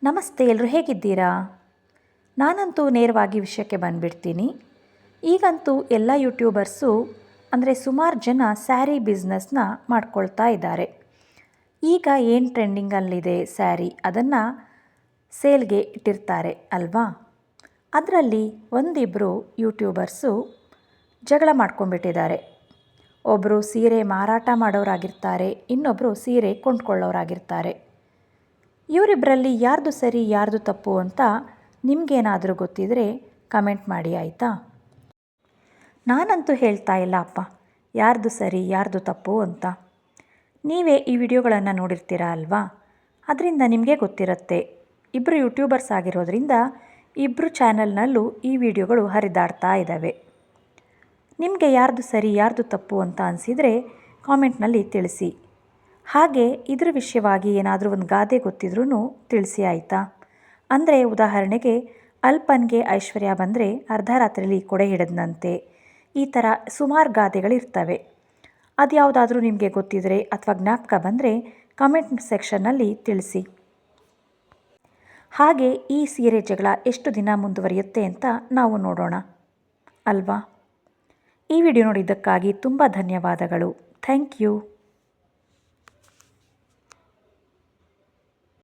ನಮಸ್ತೆ, ಎಲ್ಲರೂ ಹೇಗಿದ್ದೀರಾ? ನಾನಂತೂ ನೇರವಾಗಿ ವಿಷಯಕ್ಕೆ ಬಂದುಬಿಡ್ತೀನಿ. ಈಗಂತೂ ಎಲ್ಲ ಯೂಟ್ಯೂಬರ್ಸು ಅಂದರೆ ಸುಮಾರು ಜನ ಸ್ಯಾರಿ ಬಿಸ್ನೆಸ್ನ ಮಾಡ್ಕೊಳ್ತಾ ಇದ್ದಾರೆ. ಈಗ ಏನು ಟ್ರೆಂಡಿಂಗಲ್ಲಿದೆ ಸ್ಯಾರಿ, ಅದನ್ನು ಸೇಲ್ಗೆ ಇಟ್ಟಿರ್ತಾರೆ ಅಲ್ವಾ? ಅದರಲ್ಲಿ ಒಂದಿಬ್ಬರು ಯೂಟ್ಯೂಬರ್ಸು ಜಗಳ ಮಾಡ್ಕೊಂಡ್ಬಿಟ್ಟಿದ್ದಾರೆ. ಒಬ್ಬರು ಸೀರೆ ಮಾರಾಟ ಮಾಡೋರಾಗಿರ್ತಾರೆ, ಇನ್ನೊಬ್ಬರು ಸೀರೆ ಕೊಂಡ್ಕೊಳ್ಳೋರಾಗಿರ್ತಾರೆ. ಇವರಿಬ್ಬರಲ್ಲಿ ಯಾರ್ದು ಸರಿ ಯಾರ್ದು ತಪ್ಪು ಅಂತ ನಿಮಗೇನಾದರೂ ಗೊತ್ತಿದ್ರೆ ಕಮೆಂಟ್ ಮಾಡಿ, ಆಯಿತಾ? ನಾನಂತೂ ಹೇಳ್ತಾ ಇಲ್ಲ ಅಪ್ಪ ಯಾರ್ದು ಸರಿ ಯಾರ್ದು ತಪ್ಪು ಅಂತ. ನೀವೇ ಈ ವಿಡಿಯೋಗಳನ್ನು ನೋಡಿರ್ತೀರ ಅಲ್ವಾ? ಅದರಿಂದ ನಿಮಗೆ ಗೊತ್ತಿರುತ್ತೆ. ಇಬ್ಬರು ಯೂಟ್ಯೂಬರ್ಸ್ ಆಗಿರೋದ್ರಿಂದ ಇಬ್ಬರು ಚಾನಲ್ನಲ್ಲೂ ಈ ವಿಡಿಯೋಗಳು ಹರಿದಾಡ್ತಾ ಇದ್ದಾವೆ. ನಿಮಗೆ ಯಾರ್ದು ಸರಿ ಯಾರ್ದು ತಪ್ಪು ಅಂತ ಅನಿಸಿದರೆ ಕಾಮೆಂಟ್ನಲ್ಲಿ ತಿಳಿಸಿ. ಹಾಗೆ ಇದ್ರ ವಿಷಯವಾಗಿ ಏನಾದರೂ ಒಂದು ಗಾದೆ ಗೊತ್ತಿದ್ರೂ ತಿಳಿಸಿ, ಆಯಿತಾ? ಅಂದರೆ ಉದಾಹರಣೆಗೆ, ಅಲ್ಪನ್ಗೆ ಐಶ್ವರ್ಯ ಬಂದರೆ ಅರ್ಧ ರಾತ್ರಿಯಲ್ಲಿ ಕೊಡೆ ಹಿಡಿದ್ನಂತೆ, ಈ ಥರ ಸುಮಾರು ಗಾದೆಗಳಿರ್ತವೆ. ಅದು ಯಾವುದಾದ್ರೂ ನಿಮಗೆ ಗೊತ್ತಿದ್ರೆ ಅಥವಾ ಜ್ಞಾಪಕ ಬಂದರೆ ಕಮೆಂಟ್ ಸೆಕ್ಷನ್ನಲ್ಲಿ ತಿಳಿಸಿ. ಹಾಗೆ ಈ ಸೀರೆ ಜಗಳ ಎಷ್ಟು ದಿನ ಮುಂದುವರಿಯುತ್ತೆ ಅಂತ ನಾವು ನೋಡೋಣ ಅಲ್ವಾ? ಈ ವಿಡಿಯೋ ನೋಡಿದ್ದಕ್ಕಾಗಿ ತುಂಬ ಧನ್ಯವಾದಗಳು. Thank you.